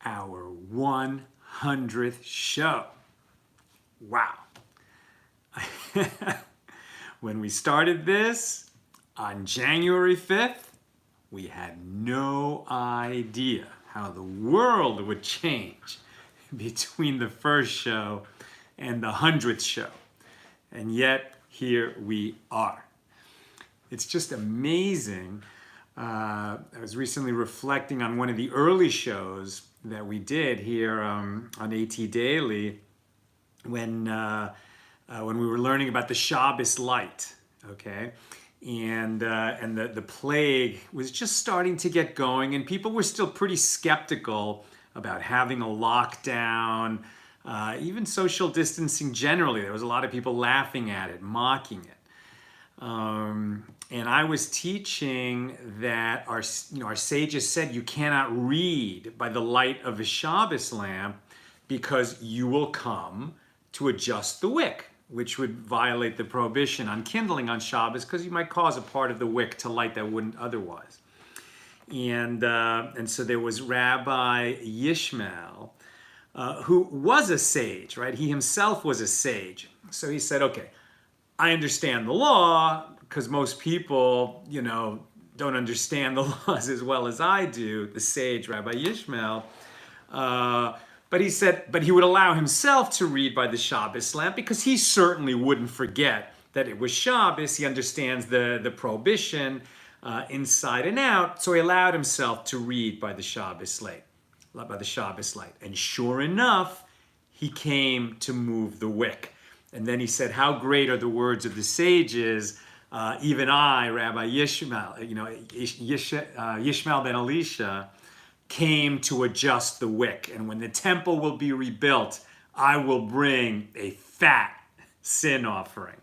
our 100th show. Wow. When we started this on January 5th, we had no idea how the world would change between the first show and the 100th show. And yet, here we are. It's just amazing. I was recently reflecting on one of the early shows that we did here on AT Daily when we were learning about the Shabbos light, okay? And the plague was just starting to get going, and people were still pretty skeptical about having a lockdown, even social distancing generally. There was a lot of people laughing at it, mocking it. And I was teaching that our sages said you cannot read by the light of a Shabbos lamp because you will come to adjust the wick, which would violate the prohibition on kindling on Shabbos because you might cause a part of the wick to light that wouldn't otherwise. And so there was Rabbi Yishmael, who was a sage, right? He himself was a sage. So he said, okay, I understand the law because most people, don't understand the laws as well as I do, the sage Rabbi Yishmael. But he said, but he would allow himself to read by the Shabbos lamp because he certainly wouldn't forget that it was Shabbos. He understands the prohibition inside and out. So he allowed himself to read by the Shabbos light. And sure enough, he came to move the wick. And then he said, how great are the words of the sages. Even I, Rabbi Yishmael, Yishmael ben Elisha, came to adjust the wick. And when the temple will be rebuilt, I will bring a fat sin offering.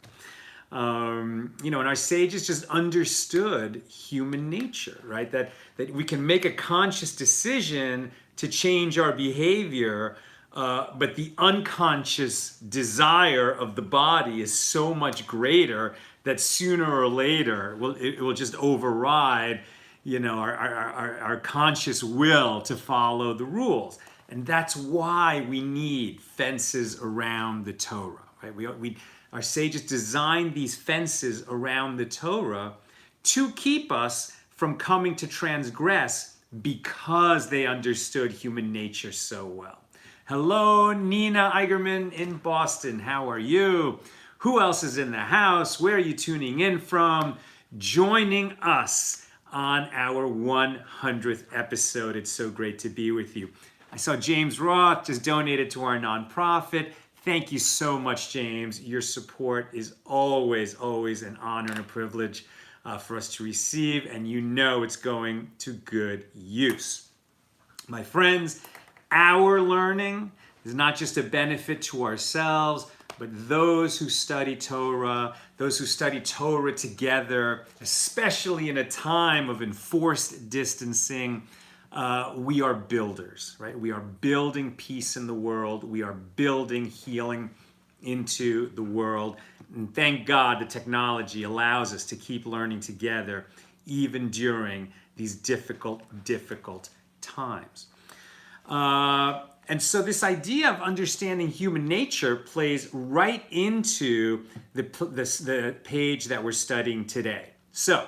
And our sages just understood human nature, right? That we can make a conscious decision to change our behavior, but the unconscious desire of the body is so much greater that sooner or later it will just override, our conscious will to follow the rules. And that's why we need fences around the Torah, right? Our sages designed these fences around the Torah to keep us from coming to transgress because they understood human nature so well. Hello, Nina Eigerman in Boston. How are you? Who else is in the house? Where are you tuning in from? Joining us on our 100th episode. It's so great to be with you. I saw James Roth just donated to our nonprofit. Thank you so much, James. Your support is always, always an honor and a privilege for us to receive, and it's going to good use. My friends, our learning is not just a benefit to ourselves, but those who study Torah together, especially in a time of enforced distancing, we are builders, right? We are building peace in the world. We are building healing into the world. And thank God the technology allows us to keep learning together even during these difficult times. And so this idea of understanding human nature plays right into the page that we're studying today. So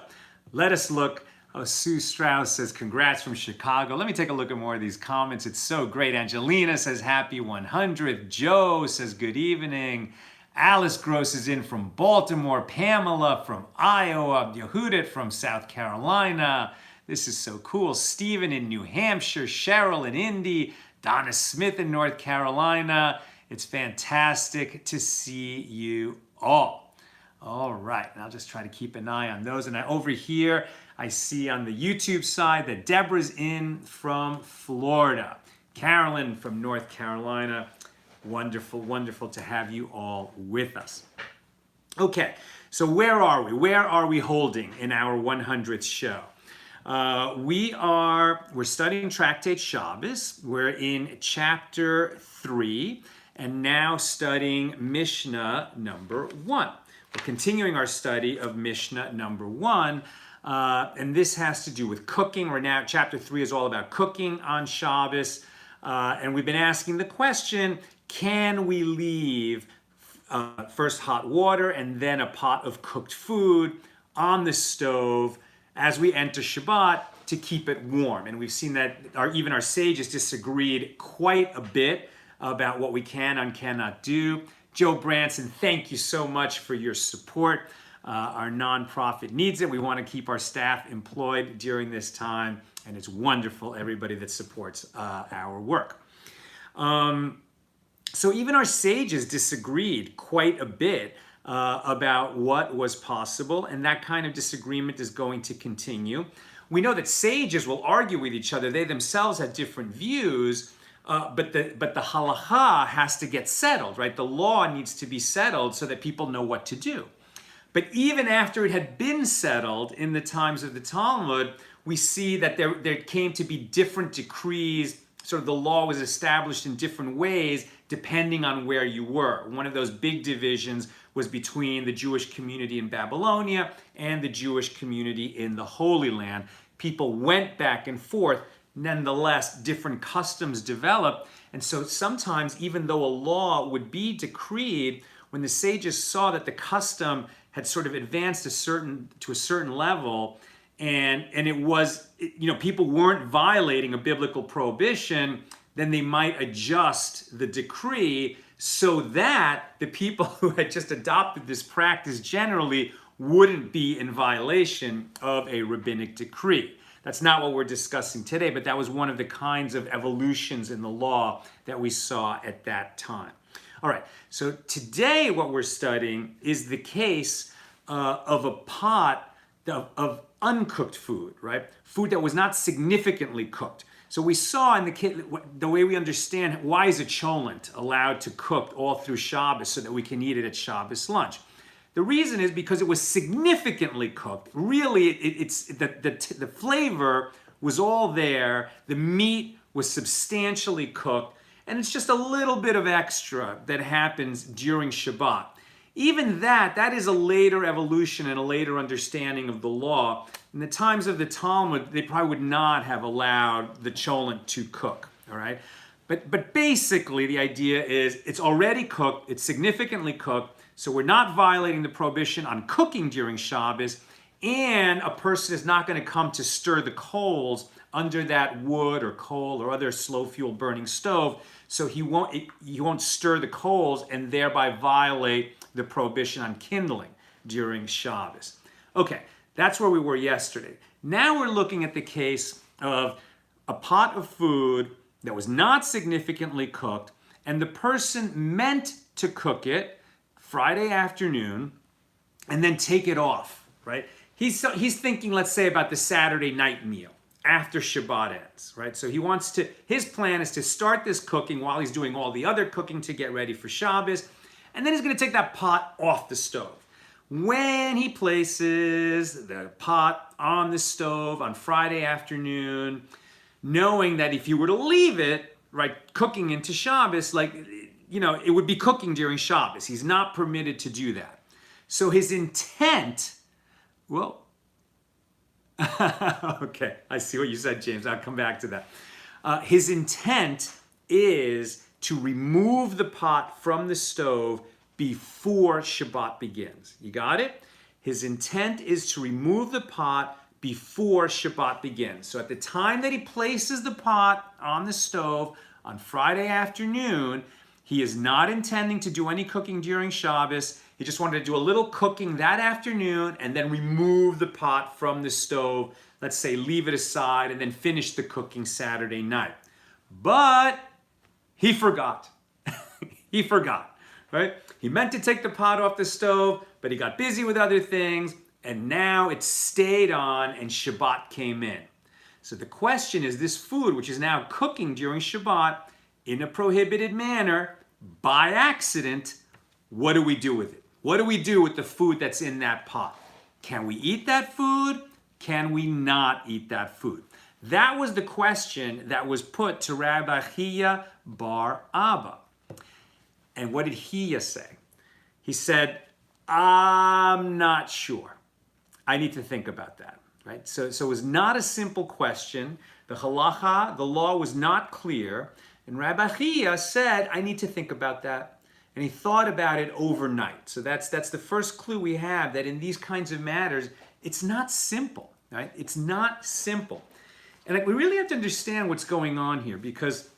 let us look. Sue Strauss says, congrats from Chicago. Let me take a look at more of these comments. It's so great. Angelina says, happy 100th. Joe says, good evening. Alice Gross is in from Baltimore. Pamela from Iowa. Yehudit from South Carolina. This is so cool. Stephen in New Hampshire. Cheryl in Indy. Donna Smith in North Carolina. It's fantastic to see you all. All right, and I'll just try to keep an eye on those. And over here, I see on the YouTube side that Deborah's in from Florida. Carolyn from North Carolina. Wonderful, wonderful to have you all with us. Okay, so where are we? Where are we holding in our 100th show? We're studying Tractate Shabbos. We're in chapter 3 and now studying Mishnah number 1. We're continuing our study of Mishnah number 1, and this has to do with cooking. We're now, chapter 3 is all about cooking on Shabbos. And we've been asking the question, can we leave first hot water and then a pot of cooked food on the stove as we enter Shabbat to keep it warm? And we've seen that even our sages disagreed quite a bit about what we can and cannot do. Joe Branson, thank you so much for your support. Our nonprofit needs it. We want to keep our staff employed during this time, and it's wonderful, everybody that supports our work. So even our sages disagreed quite a bit about what was possible, and that kind of disagreement is going to continue. We know that sages will argue with each other. They themselves have different views, but the halacha has to get settled, right? The law needs to be settled so that people know what to do. But even after it had been settled in the times of the Talmud, we see that there came to be different decrees. Sort of the law was established in different ways depending on where you were. One of those big divisions was between the Jewish community in Babylonia and the Jewish community in the Holy Land. People went back and forth. Nonetheless, different customs developed. And so sometimes, even though a law would be decreed, when the sages saw that the custom had sort of advanced to a certain level, and it was, people weren't violating a biblical prohibition, then they might adjust the decree so that the people who had just adopted this practice generally wouldn't be in violation of a rabbinic decree. That's not what we're discussing today, but that was one of the kinds of evolutions in the law that we saw at that time. All right, so today what we're studying is the case of a pot of uncooked food, right? Food that was not significantly cooked. So we saw in the way we understand why is a cholent allowed to cook all through Shabbos so that we can eat it at Shabbos lunch. The reason is because it was significantly cooked. Really, the flavor was all there. The meat was substantially cooked. And it's just a little bit of extra that happens during Shabbat. Even that is a later evolution and a later understanding of the law. In the times of the Talmud, they probably would not have allowed the cholent to cook, all right? But basically, the idea is it's already cooked, it's significantly cooked, so we're not violating the prohibition on cooking during Shabbos, and a person is not going to come to stir the coals under that wood or coal or other slow fuel burning stove, so he won't stir the coals and thereby violate the prohibition on kindling during Shabbos. Okay, that's where we were yesterday. Now we're looking at the case of a pot of food that was not significantly cooked, and the person meant to cook it Friday afternoon and then take it off, right? He's thinking, let's say, about the Saturday night meal after Shabbat ends, right? So his plan is to start this cooking while he's doing all the other cooking to get ready for Shabbos, and then he's going to take that pot off the stove. When he places the pot on the stove on Friday afternoon, knowing that if he were to leave it, right, cooking into Shabbos, it would be cooking during Shabbos. He's not permitted to do that. So his intent, okay, I see what you said, James. I'll come back to that. His intent is to remove the pot from the stove before Shabbat begins. You got it? His intent is to remove the pot before Shabbat begins. So at the time that he places the pot on the stove on Friday afternoon, he is not intending to do any cooking during Shabbos. He just wanted to do a little cooking that afternoon and then remove the pot from the stove. Let's say leave it aside and then finish the cooking Saturday night. But he forgot. He forgot, right? He meant to take the pot off the stove, but he got busy with other things, and now it stayed on and Shabbat came in. So the question is, this food, which is now cooking during Shabbat in a prohibited manner, by accident, what do we do with it? What do we do with the food that's in that pot? Can we eat that food? Can we not eat that food? That was the question that was put to Rabbi Chiya bar Abba. And what did Chiya say? He said, I'm not sure. I need to think about that, right? So it was not a simple question. The halacha, the law was not clear. And Rabbi Chia said, I need to think about that. And he thought about it overnight. So that's the first clue we have, that in these kinds of matters, it's not simple, right? It's not simple. And we really have to understand what's going on here because,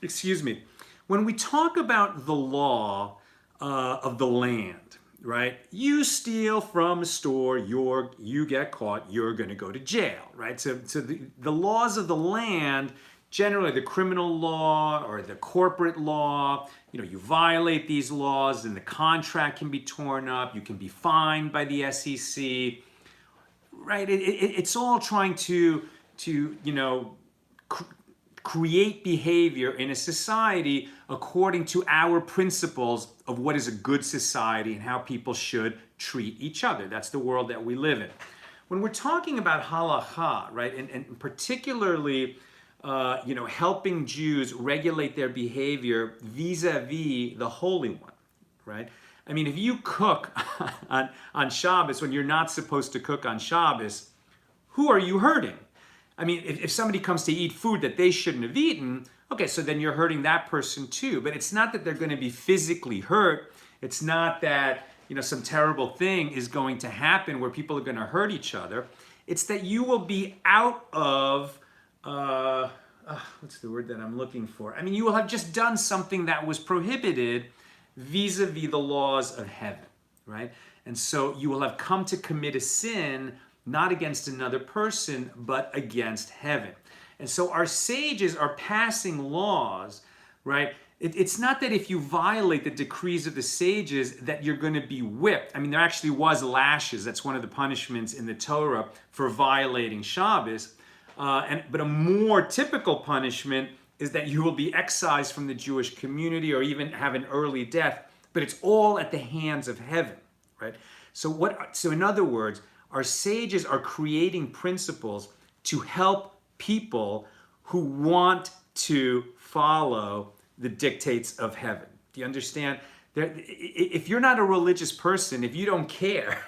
excuse me, when we talk about the law of the land, right? You steal from a store, you get caught, you're going to go to jail, right? So the laws of the land, generally the criminal law or the corporate law, you violate these laws and the contract can be torn up, you can be fined by the SEC, right? It's all trying to create behavior in a society according to our principles of what is a good society and how people should treat each other. That's the world that we live in. When we're talking about halakha, right, and particularly helping Jews regulate their behavior vis-a-vis the Holy One, right? I mean, if you cook on Shabbos when you're not supposed to cook on Shabbos, who are you hurting? I mean, if somebody comes to eat food that they shouldn't have eaten, okay, so then you're hurting that person too. But it's not that they're going to be physically hurt. It's not that, some terrible thing is going to happen where people are going to hurt each other. It's that you will be out of, what's the word that I'm looking for? I mean, you will have just done something that was prohibited vis-a-vis the laws of heaven, right? And so you will have come to commit a sin not against another person, but against heaven. And so our sages are passing laws, right? It's not that if you violate the decrees of the sages that you're going to be whipped. I mean, there actually was lashes. That's one of the punishments in the Torah for violating Shabbos. But a more typical punishment is that you will be excised from the Jewish community or even have an early death. But it's all at the hands of heaven, right? So in other words, our sages are creating principles to help people who want to follow the dictates of heaven. Do you understand? If you're not a religious person, if you don't care,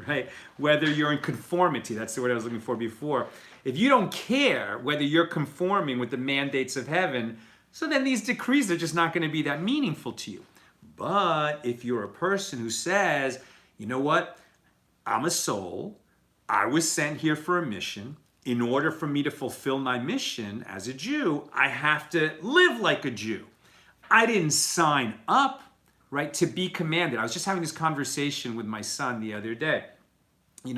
right, whether you're in conformity, that's the word I was looking for before, if you don't care whether you're conforming with the mandates of heaven, so then these decrees are just not going to be that meaningful to you. But if you're a person who says, you know what, I'm a soul. I was sent here for a mission. In order for me to fulfill my mission as a Jew, I have to live like a Jew. I didn't sign up, right, to be commanded. I was just having this conversation with my son the other day,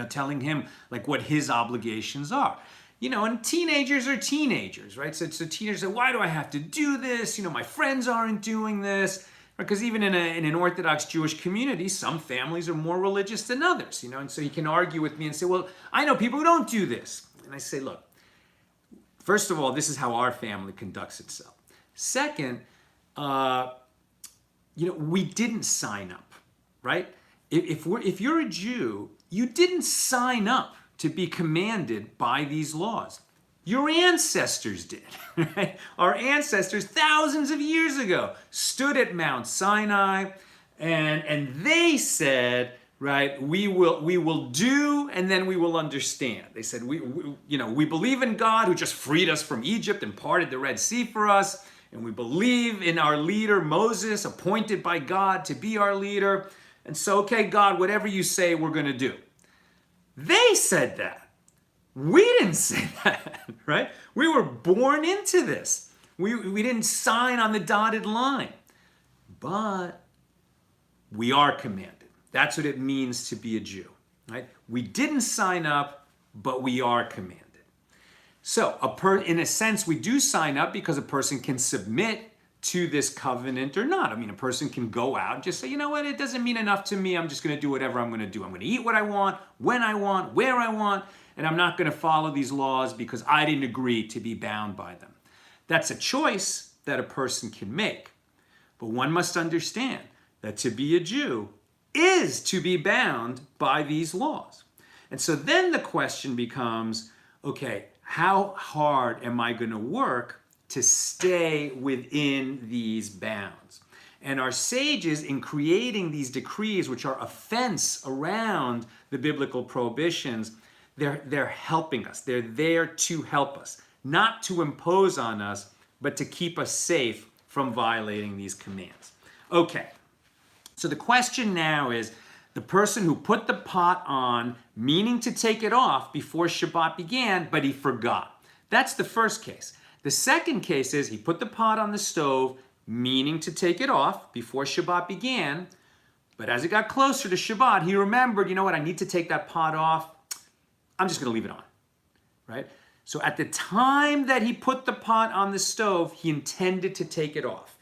telling him like what his obligations are. And teenagers are teenagers, right? So teenagers say, why do I have to do this? My friends aren't doing this. Because even in an Orthodox Jewish community, some families are more religious than others, and so you can argue with me and say, well, I know people who don't do this. And I say, look, first of all, this is how our family conducts itself. Second, we didn't sign up, right? If you're a Jew, you didn't sign up to be commanded by these laws. Your ancestors did, right? Our ancestors thousands of years ago stood at Mount Sinai and they said, right, we will do and then we will understand. They said, we believe in God who just freed us from Egypt and parted the Red Sea for us. And we believe in our leader, Moses, appointed by God to be our leader. And so, okay, God, whatever you say, we're going to do. They said that. We didn't say that, right? We were born into this. We didn't sign on the dotted line. But we are commanded. That's what it means to be a Jew, right? We didn't sign up, but we are commanded. So, in a sense, we do sign up because a person can submit to this covenant or not. I mean, a person can go out and just say, you know what, it doesn't mean enough to me. I'm just going to do whatever I'm going to do. I'm going to eat what I want, when I want, where I want, and I'm not going to follow these laws because I didn't agree to be bound by them. That's a choice that a person can make. But one must understand that to be a Jew is to be bound by these laws. And so then the question becomes, okay, how hard am I going to work to stay within these bounds? And our sages, in creating these decrees, which are a fence around the biblical prohibitions, they're helping us. They're there to help us, not to impose on us, but to keep us safe from violating these commands. Okay, so the question now is, the person who put the pot on, meaning to take it off before Shabbat began, but he forgot. That's the first case. The second case is he put the pot on the stove, meaning to take it off before Shabbat began, but as it got closer to Shabbat, he remembered, you know what, I need to take that pot off. I'm just going to leave it on, right? So at the time that he put the pot on the stove, he intended to take it off.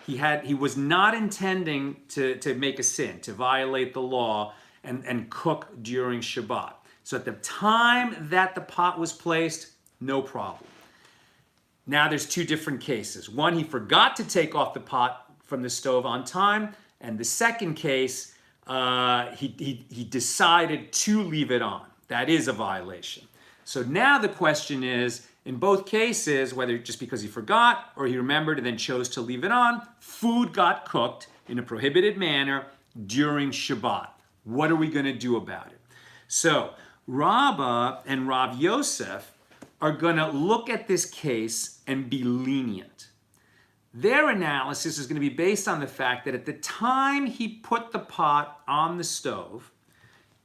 He was not intending to make a sin, to violate the law and cook during Shabbat. So at the time that the pot was placed, no problem. Now there's two different cases. One, he forgot to take off the pot from the stove on time. And the second case, he decided to leave it on. That is a violation. So now the question is, in both cases, whether just because he forgot or he remembered and then chose to leave it on, food got cooked in a prohibited manner during Shabbat. What are we going to do about it? So Rabbah and Rav Yosef are going to look at this case and be lenient. Their analysis is going to be based on the fact that at the time he put the pot on the stove,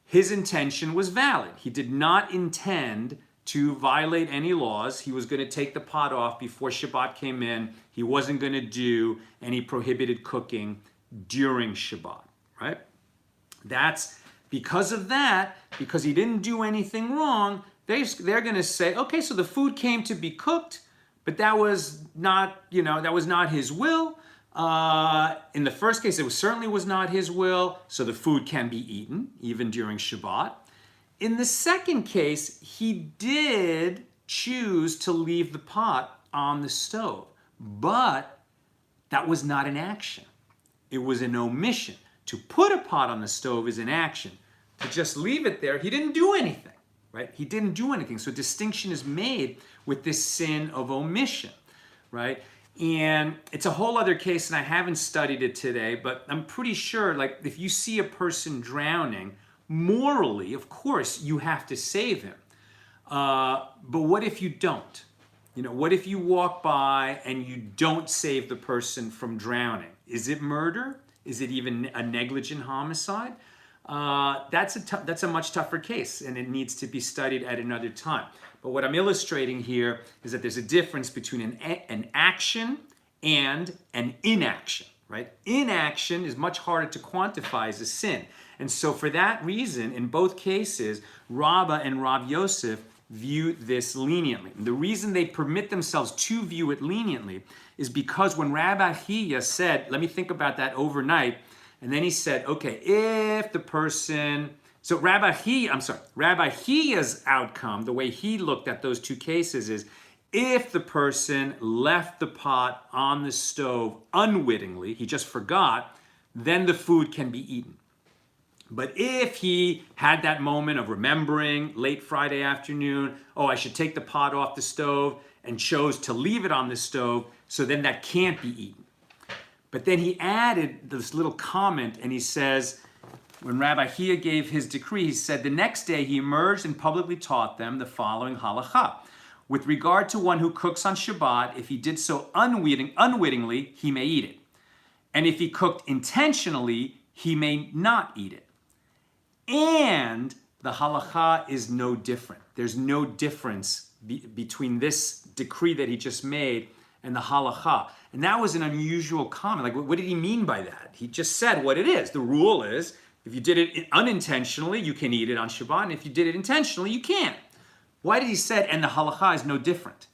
his intention was valid. He did not intend to violate any laws. He was going to take the pot off before Shabbat came in. He wasn't going to do any prohibited cooking during Shabbat, right? That's because of that, because he didn't do anything wrong, they're going to say, okay, so the food came to be cooked, but that was not his will. In the first case, it certainly was not his will, so the food can be eaten, even during Shabbat. In the second case, he did choose to leave the pot on the stove, but that was not an action. It was an omission. To put a pot on the stove is an action. To just leave it there, he didn't do anything, right? He didn't do anything. So distinction is made with this sin of omission, right? And it's a whole other case, and I haven't studied it today, but I'm pretty sure, like, if you see a person drowning, morally, of course, you have to save him. But what if you don't? What if you walk by and you don't save the person from drowning? Is it murder? Is it even a negligent homicide? That's a much tougher case, and it needs to be studied at another time. But what I'm illustrating here is that there's a difference between an action and an inaction, right? Inaction is much harder to quantify as a sin. And so for that reason, in both cases, Rabbah and Rav Yosef view this leniently. And the reason they permit themselves to view it leniently is because when Rabbi Hiya said, let me think about that overnight, and then he said, okay, if the person... So Rabbi Hiya's outcome, the way he looked at those two cases is, if the person left the pot on the stove unwittingly, he just forgot, then the food can be eaten. But if he had that moment of remembering late Friday afternoon, oh, I should take the pot off the stove, and chose to leave it on the stove, so then that can't be eaten. But then he added this little comment, and he says, when Rabbi Hiya gave his decree, he said, the next day he emerged and publicly taught them the following halakha. With regard to one who cooks on Shabbat, if he did so unwittingly, he may eat it. And if he cooked intentionally, he may not eat it. And the halakha is no different. There's no difference between this decree that he just made and the halakha. And that was an unusual comment. Like, what did he mean by that? He just said what it is. The rule is, if you did it unintentionally, you can eat it on Shabbat. And if you did it intentionally, you can't. Why did he say, and the halakha is no different?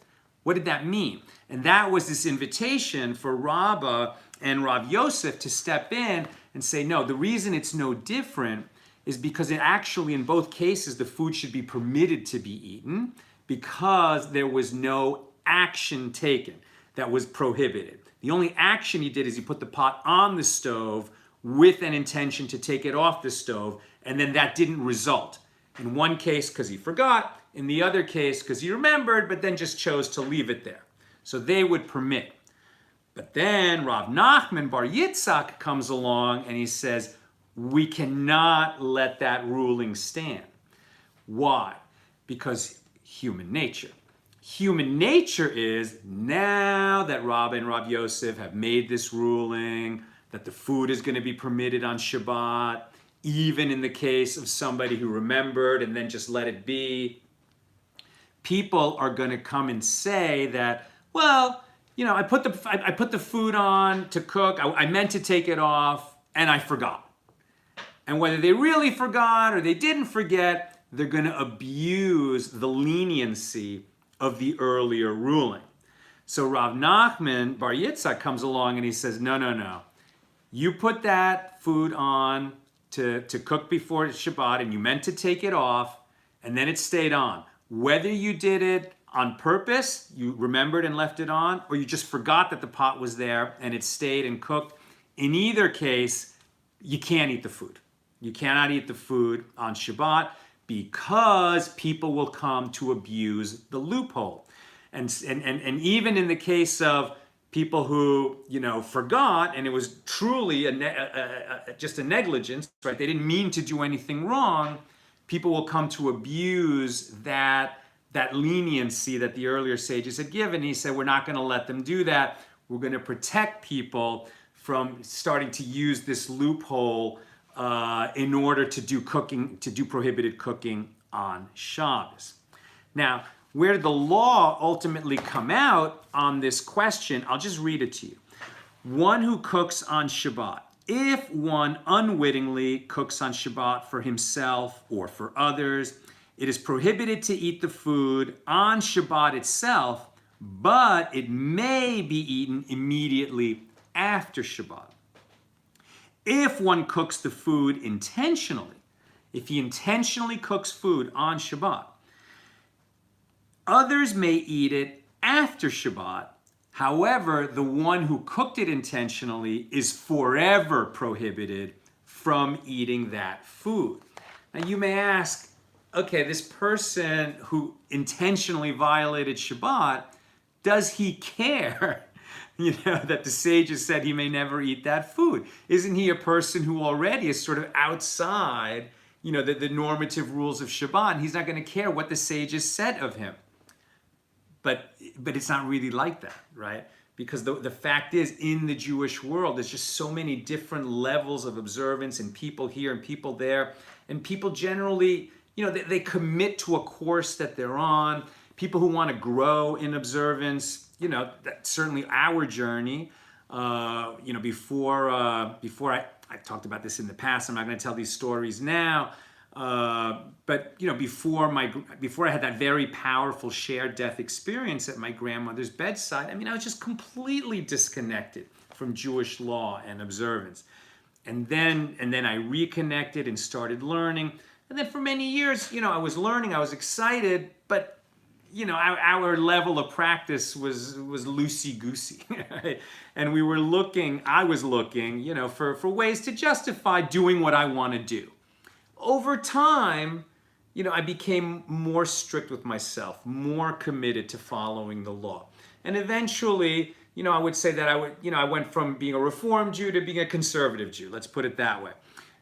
What did that mean? And that was this invitation for Rabbah and Rav Yosef to step in and say, no, the reason it's no different is because it actually, in both cases, the food should be permitted to be eaten because there was no action taken that was prohibited. The only action he did is he put the pot on the stove with an intention to take it off the stove, and then that didn't result. In one case, because he forgot. In the other case, because he remembered, but then just chose to leave it there. So they would permit. But then Rav Nachman Bar Yitzchak comes along and he says, we cannot let that ruling stand. Why? Because human nature. human nature is, now that Rabbi and Rav Yosef have made this ruling that the food is going to be permitted on Shabbat, even in the case of somebody who remembered and then just let it be, people are going to come and say that, well, I put the food on to cook. I meant to take it off and I forgot. And whether they really forgot or they didn't forget, they're going to abuse the leniency of the earlier ruling. So Rav Nachman Bar Yitzchak comes along and he says, no. You put that food on to cook before Shabbat and you meant to take it off and then it stayed on. Whether you did it on purpose, you remembered and left it on, or you just forgot that the pot was there and it stayed and cooked, in either case, you can't eat the food. You cannot eat the food on Shabbat because people will come to abuse the loophole. And even in the case of people who, forgot, and it was truly just a negligence, right? They didn't mean to do anything wrong. People will come to abuse that leniency that the earlier sages had given. He said, we're not going to let them do that. We're going to protect people from starting to use this loophole in order to do prohibited cooking on Shabbos. Now, where did the law ultimately come out on this question? I'll just read it to you. One who cooks on Shabbat. If one unwittingly cooks on Shabbat for himself or for others, it is prohibited to eat the food on Shabbat itself, but it may be eaten immediately after Shabbat. If one cooks the food intentionally, if he intentionally cooks food on Shabbat, others may eat it after Shabbat. However, the one who cooked it intentionally is forever prohibited from eating that food. Now you may ask, okay, this person who intentionally violated Shabbat, does he care, that the sages said he may never eat that food? Isn't he a person who already is sort of outside, the normative rules of Shabbat, and he's not going to care what the sages said of him? But it's not really like that, right? Because the fact is, in the Jewish world, there's just so many different levels of observance, and people here and people there, and people generally, they commit to a course that they're on. People who want to grow in observance, that's certainly our journey. Before I talked about this in the past, I'm not going to tell these stories now. But before I had that very powerful shared death experience at my grandmother's bedside, I was just completely disconnected from Jewish law and observance. And then I reconnected and started learning. And then for many years, I was learning, I was excited, but our level of practice was loosey-goosey. Right? And I was looking, for ways to justify doing what I want to do. Over time, I became more strict with myself, more committed to following the law. And eventually, I would say that I went from being a Reform Jew to being a conservative Jew. Let's put it that way.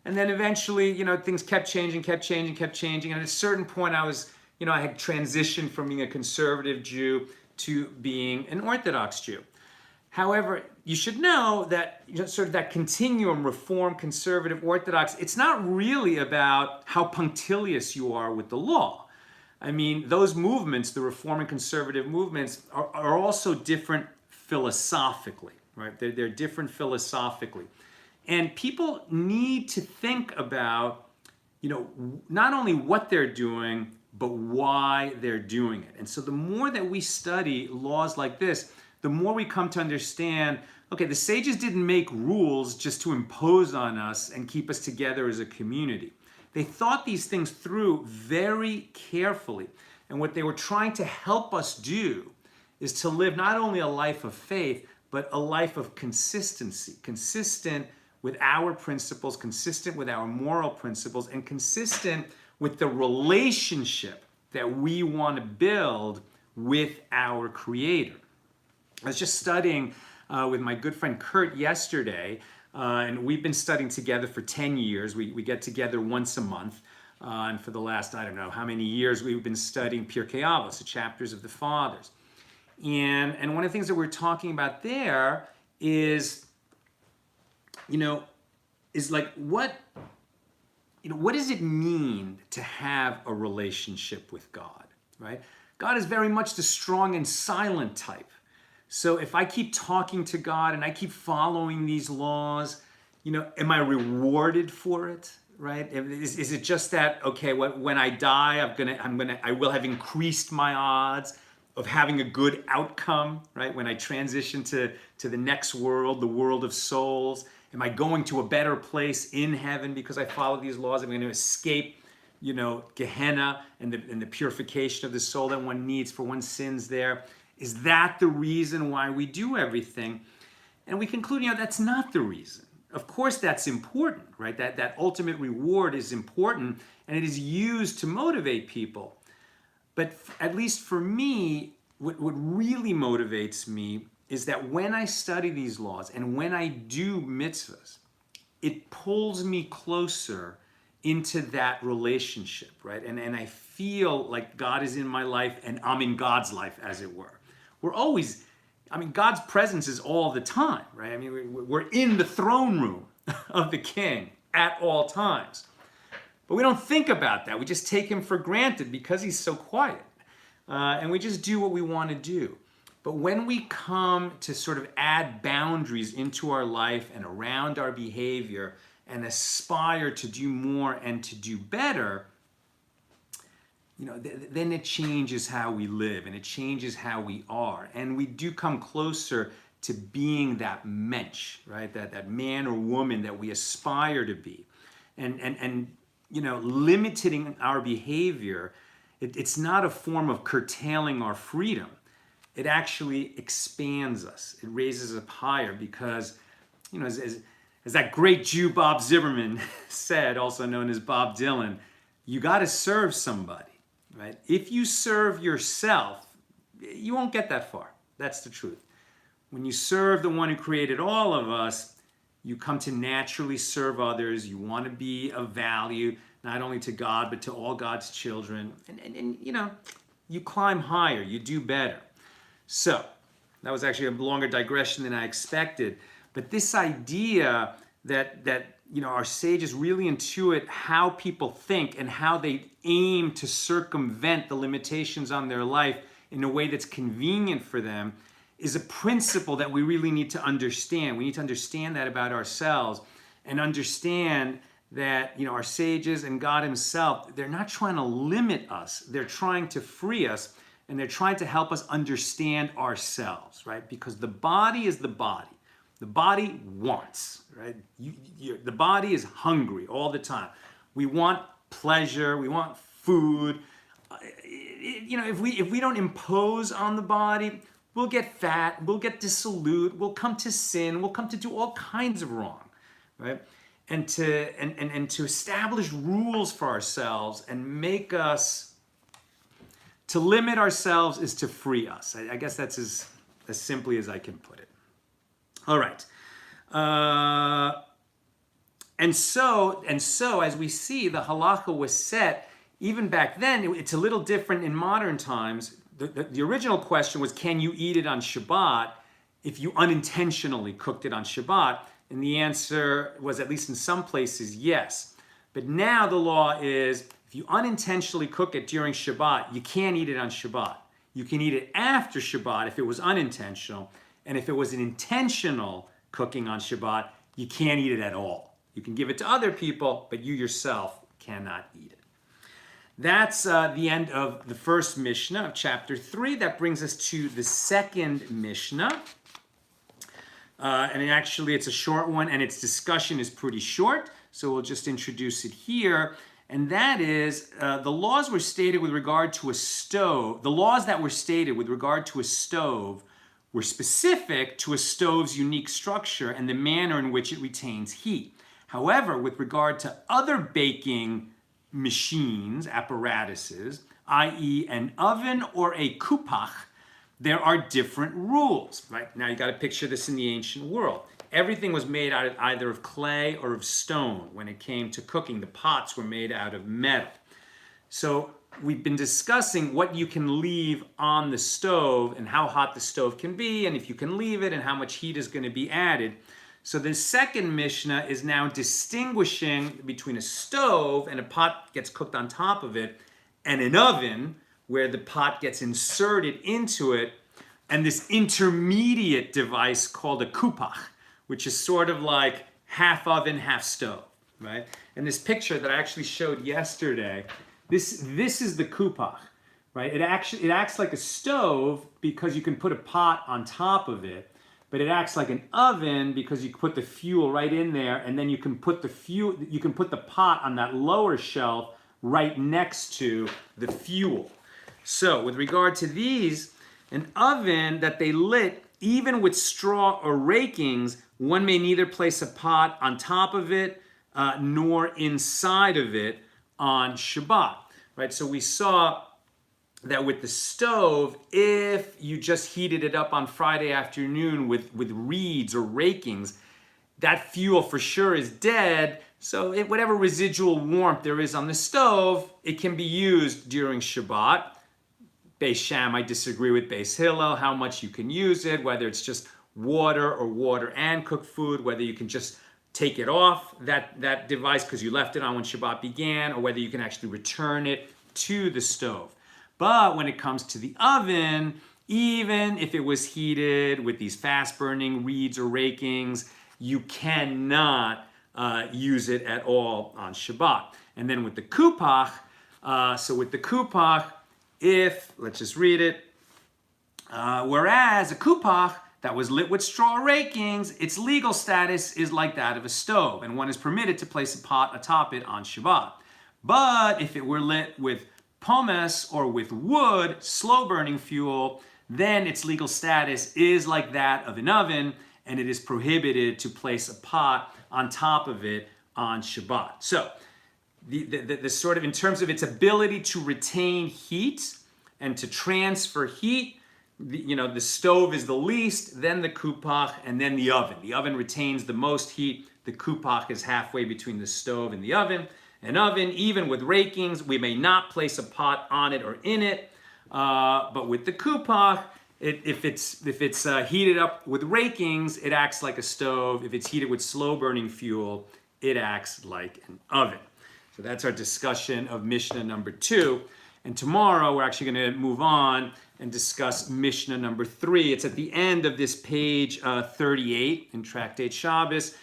And then eventually, things kept changing. And at a certain point, I had transitioned from being a conservative Jew to being an Orthodox Jew. However, you should know that sort of that continuum, Reform, Conservative, Orthodox, it's not really about how punctilious you are with the law. Those movements, the Reform and Conservative movements, are also different philosophically, right? They're different philosophically. And people need to think about, not only what they're doing, but why they're doing it. And so the more that we study laws like this, the more we come to understand, okay, the sages didn't make rules just to impose on us and keep us together as a community. They thought these things through very carefully. And what they were trying to help us do is to live not only a life of faith, but a life of consistency, consistent with our principles, consistent with our moral principles, and consistent with the relationship that we want to build with our Creator. I was just studying with my good friend Kurt yesterday, and we've been studying together for 10 years. We get together once a month. And for the last, I don't know how many years, we've been studying Pirkei Avos, the chapters of the fathers. And one of the things that we're talking about there is, is like what does it mean to have a relationship with God, right? God is very much the strong and silent type. So if I keep talking to God and I keep following these laws, am I rewarded for it, right? Is it just that, okay, when I die, I will have increased my odds of having a good outcome, right? When I transition to the next world, the world of souls, am I going to a better place in heaven because I follow these laws? Am I going to escape, Gehenna and the purification of the soul that one needs for one's sins there? Is that the reason why we do everything? And we conclude, that's not the reason. Of course, that's important, right? That ultimate reward is important, and it is used to motivate people. But at least for me, what really motivates me is that when I study these laws and when I do mitzvahs, it pulls me closer into that relationship, right? And I feel like God is in my life and I'm in God's life, as it were. God's presence is all the time, right? We're in the throne room of the King at all times. But we don't think about that. We just take him for granted because he's so quiet. And we just do what we want to do. But when we come to sort of add boundaries into our life and around our behavior and aspire to do more and to do better, then it changes how we live and it changes how we are. And we do come closer to being that mensch, right? That man or woman that we aspire to be. And limiting our behavior, it's not a form of curtailing our freedom. It actually expands us. It raises us up higher because, as that great Jew Bob Zimmerman said, also known as Bob Dylan, you got to serve somebody, right? If you serve yourself, you won't get that far. That's the truth. When you serve the one who created all of us, you come to naturally serve others. You want to be of value, not only to God, but to all God's children. And you climb higher, you do better. So, that was actually a longer digression than I expected. But this idea that our sages really intuit how people think and how they aim to circumvent the limitations on their life in a way that's convenient for them is a principle that we really need to understand. We need to understand that about ourselves and understand that our sages and God himself, they're not trying to limit us. They're trying to free us, and they're trying to help us understand ourselves, right? Because the body is the body. The body wants, right? The body is hungry all the time. We want pleasure. We want food. If we don't impose on the body, we'll get fat. We'll get dissolute. We'll come to sin. We'll come to do all kinds of wrong, right? And to establish rules for ourselves and make us. To limit ourselves is to free us. I guess that's as simply as I can put it. All right. And so, as we see, the halacha was set, even back then, it's a little different in modern times. The original question was, can you eat it on Shabbat if you unintentionally cooked it on Shabbat? And the answer was, at least in some places, yes. But now the law is, if you unintentionally cook it during Shabbat, you can't eat it on Shabbat. You can eat it after Shabbat if it was unintentional. And if it was an intentional cooking on Shabbat, you can't eat it at all. You can give it to other people, but you yourself cannot eat it. That's the end of the first Mishnah of chapter 3. That brings us to the second Mishnah. And it's a short one, and its discussion is pretty short. So we'll just introduce it here. And that is, the laws were stated with regard to a stove. The laws that were stated with regard to a stove were specific to a stove's unique structure and the manner in which it retains heat. However, with regard to other baking machines, apparatuses, i.e. an oven or a kupach, there are different rules, right? Now you got to picture this in the ancient world. Everything was made out of either of clay or of stone. When it came to cooking, the pots were made out of metal. So we've been discussing what you can leave on the stove and how hot the stove can be, and if you can leave it and how much heat is going to be added. So the second Mishnah is now distinguishing between a stove and a pot gets cooked on top of it, and an oven where the pot gets inserted into it, and this intermediate device called a kupach, which is sort of like half oven, half stove, right? And this picture that I actually showed yesterday, this is the kupach, right? It acts like a stove because you can put a pot on top of it, but it acts like an oven because you put the fuel right in there, and then you can put the pot on that lower shelf right next to the fuel. So with regard to these, an oven that they lit, even with straw or rakings, one may neither place a pot on top of it nor inside of it on Shabbat, right? So we saw that with the stove, if you just heated it up on Friday afternoon with reeds or rakings, that fuel for sure is dead. So whatever residual warmth there is on the stove, it can be used during Shabbat. Beis Shammai disagree with Beis Hillel, how much you can use it, whether it's just water or water and cooked food, whether you can just take it off that device because you left it on when Shabbat began, or whether you can actually return it to the stove. But when it comes to the oven, even if it was heated with these fast-burning reeds or rakings, you cannot use it at all on Shabbat. And then with the kupach, let's just read it. Whereas a kupach that was lit with straw rakings, its legal status is like that of a stove, and one is permitted to place a pot atop it on Shabbat. But if it were lit with pomace or with wood, slow-burning fuel, then its legal status is like that of an oven, and it is prohibited to place a pot on top of it on Shabbat. So the sort of, in terms of its ability to retain heat and to transfer heat, the stove is the least, then the kupach, and then the oven. The oven retains the most heat. The kupach is halfway between the stove and the oven. An oven, even with rakings, we may not place a pot on it or in it. But with the kupach, if it's heated up with rakings, it acts like a stove. If it's heated with slow-burning fuel, it acts like an oven. So that's our discussion of Mishnah number 2. And tomorrow we're actually going to move on and discuss Mishnah number 3. It's at the end of this page 38 in Tractate Shabbos.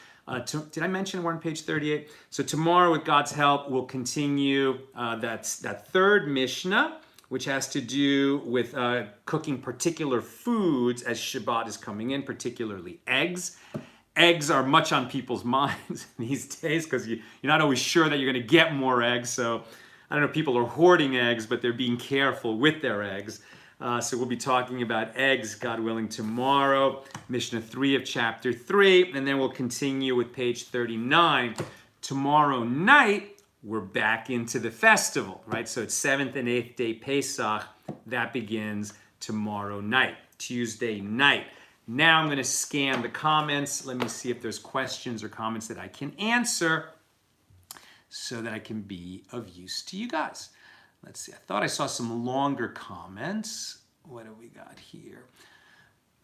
Did I mention we're on page 38? So tomorrow, with God's help, we'll continue that third Mishnah, which has to do with cooking particular foods as Shabbat is coming in, particularly eggs. Eggs are much on people's minds these days because you're not always sure that you're going to get more eggs. So I don't know, people are hoarding eggs, but they're being careful with their eggs. So we'll be talking about eggs, God willing, tomorrow, Mishnah 3 of chapter 3, and then we'll continue with page 39. Tomorrow night, we're back into the festival, right? So it's 7th and 8th day Pesach. That begins tomorrow night, Tuesday night. Now I'm going to scan the comments. Let me see if there's questions or comments that I can answer so that I can be of use to you guys. Let's see. I thought I saw some longer comments. What do we got here?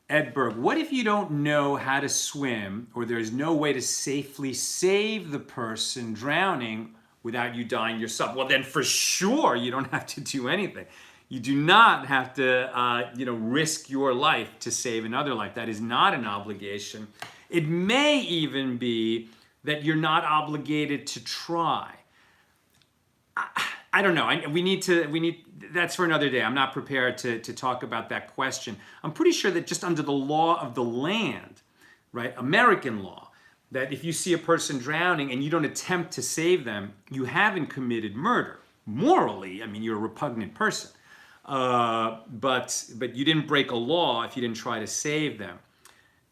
Edberg, what if you don't know how to swim or there's no way to safely save the person drowning without you dying yourself? Well, then for sure you don't have to do anything. You do not have to risk your life to save another life. That is not an obligation. It may even be that you're not obligated to try. I don't know. We need that's for another day. I'm not prepared to talk about that question. I'm pretty sure that just under the law of the land, right, American law, that if you see a person drowning and you don't attempt to save them, you haven't committed murder. Morally, I mean, you're a repugnant person. But you didn't break a law if you didn't try to save them.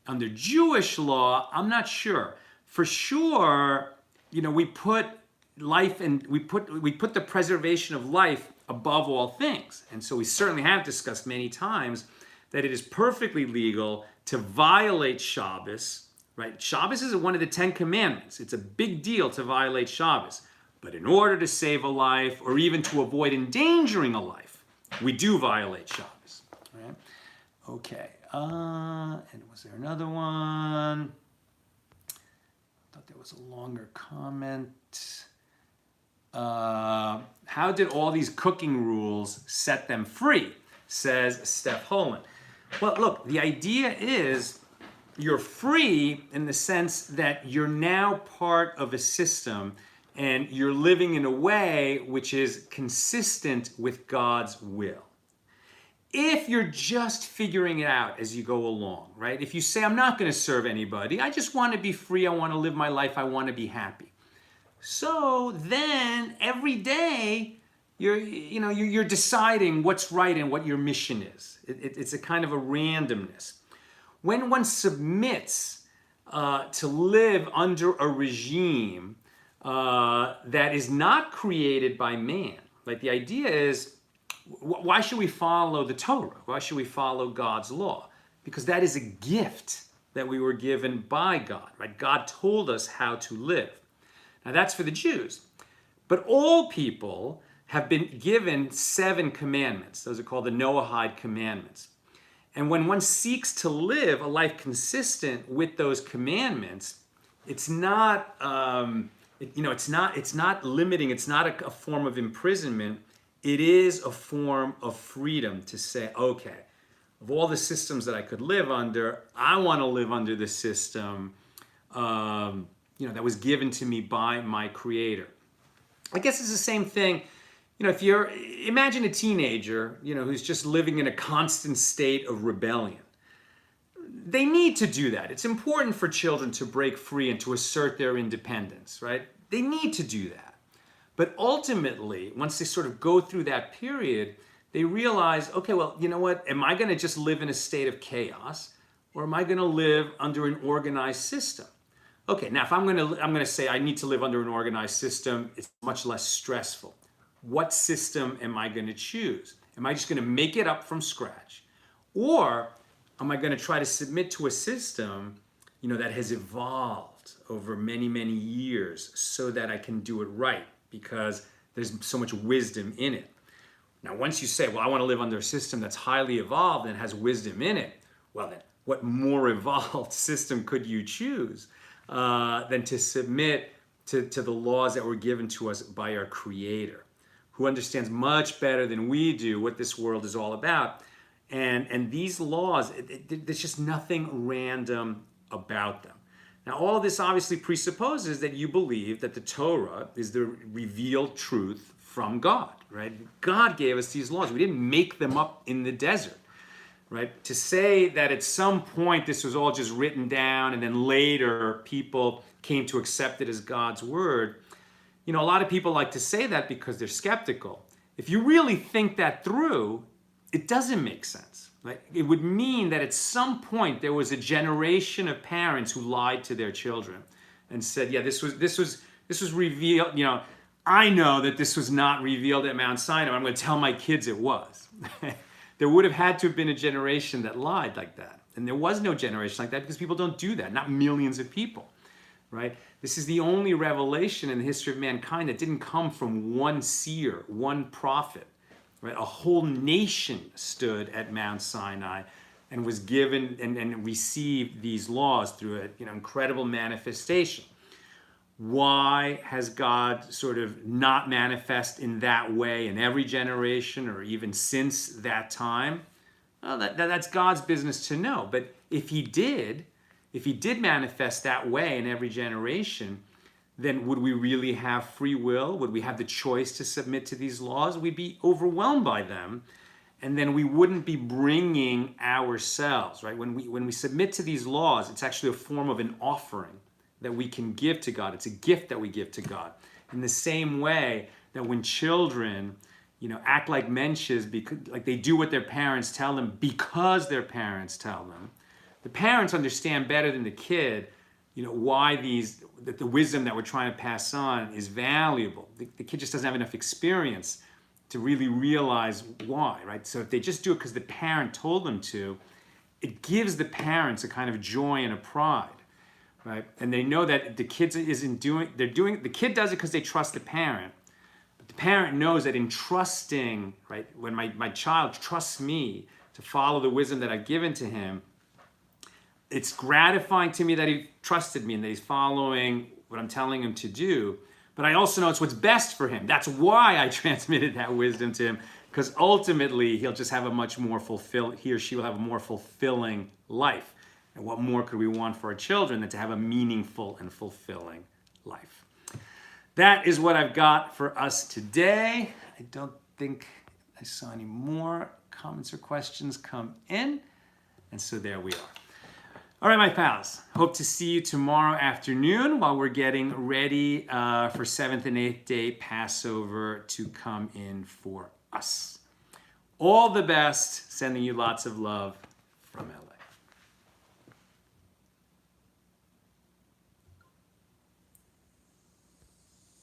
Under Jewish law, I'm not sure. For sure, we put life and we put the preservation of life above all things. And so we certainly have discussed many times that it is perfectly legal to violate Shabbos, right? Shabbos is one of the 10 commandments. It's a big deal to violate Shabbos. But in order to save a life or even to avoid endangering a life, we do violate Shabbos, right? Okay, and was there another one? I thought there was a longer comment. How did all these cooking rules set them free? Says Steph Holland. Well, look, the idea is you're free in the sense that you're now part of a system and you're living in a way which is consistent with God's will. If you're just figuring it out as you go along, right? If you say, I'm not going to serve anybody, I just want to be free, I want to live my life, I want to be happy. So then every day you're deciding what's right and what your mission is. It's a kind of a randomness. When one submits to live under a regime that is not created by man, like the idea is, why should we follow the Torah? Why should we follow God's law? Because that is a gift that we were given by God, right? God told us how to live. Now that's for the Jews. But all people have been given 7 commandments. Those are called the Noahide commandments. And when one seeks to live a life consistent with those commandments, it's not, it's not limiting. It's not a form of imprisonment. It is a form of freedom to say, okay, of all the systems that I could live under, I want to live under the system that was given to me by my Creator. I guess it's the same thing. If imagine a teenager, who's just living in a constant state of rebellion. They need to do that. It's important for children to break free and to assert their independence, right? They need to do that. But ultimately, once they sort of go through that period, they realize, okay, well, you know what? Am I going to just live in a state of chaos, or am I going to live under an organized system? Okay, now if I'm going to say I need to live under an organized system, it's much less stressful. What system am I going to choose? Am I just going to make it up from scratch, or am I going to try to submit to a system, that has evolved over many, many years, so that I can do it right? Because there's so much wisdom in it. Now, once you say, well, I want to live under a system that's highly evolved and has wisdom in it, well then, what more evolved system could you choose than to submit to the laws that were given to us by our Creator, who understands much better than we do what this world is all about. And these laws, there's just nothing random about them. Now, all this obviously presupposes that you believe that the Torah is the revealed truth from God, right? God gave us these laws. We didn't make them up in the desert, right? To say that at some point this was all just written down and then later people came to accept it as God's word, a lot of people like to say that because they're skeptical. If you really think that through, it doesn't make sense. Right? It would mean that at some point there was a generation of parents who lied to their children and said, yeah, this was revealed. I know that this was not revealed at Mount Sinai. I'm going to tell my kids it was. There would have had to have been a generation that lied like that. And there was no generation like that because people don't do that, not millions of people. Right? This is the only revelation in the history of mankind that didn't come from one seer, one prophet. Right? A whole nation stood at Mount Sinai and was given and received these laws through an incredible manifestation. Why has God sort of not manifest in that way in every generation or even since that time? Well, that's God's business to know. But if he did manifest that way in every generation, then would we really have free will? Would we have the choice to submit to these laws? We'd be overwhelmed by them, and then we wouldn't be bringing ourselves, right? When we submit to these laws, it's actually a form of an offering that we can give to God. It's a gift that we give to God. In the same way that when children, act like mensches, because like they do what their parents tell them because their parents tell them, the parents understand better than the kid why the wisdom that we're trying to pass on is valuable. The kid just doesn't have enough experience to really realize why, right? So if they just do it because the parent told them to, it gives the parents a kind of joy and a pride, right? And they know that the kid the kid does it because they trust the parent. But the parent knows that in trusting, right, when my child trusts me to follow the wisdom that I've given to him, it's gratifying to me that he trusted me and that he's following what I'm telling him to do. But I also know it's what's best for him. That's why I transmitted that wisdom to him, because ultimately he'll just have he or she will have a more fulfilling life. And what more could we want for our children than to have a meaningful and fulfilling life? That is what I've got for us today. I don't think I saw any more comments or questions come in. And so there we are. All right, my pals. Hope to see you tomorrow afternoon while we're getting ready for 7th and 8th day Passover to come in for us. All the best. Sending you lots of love from LA.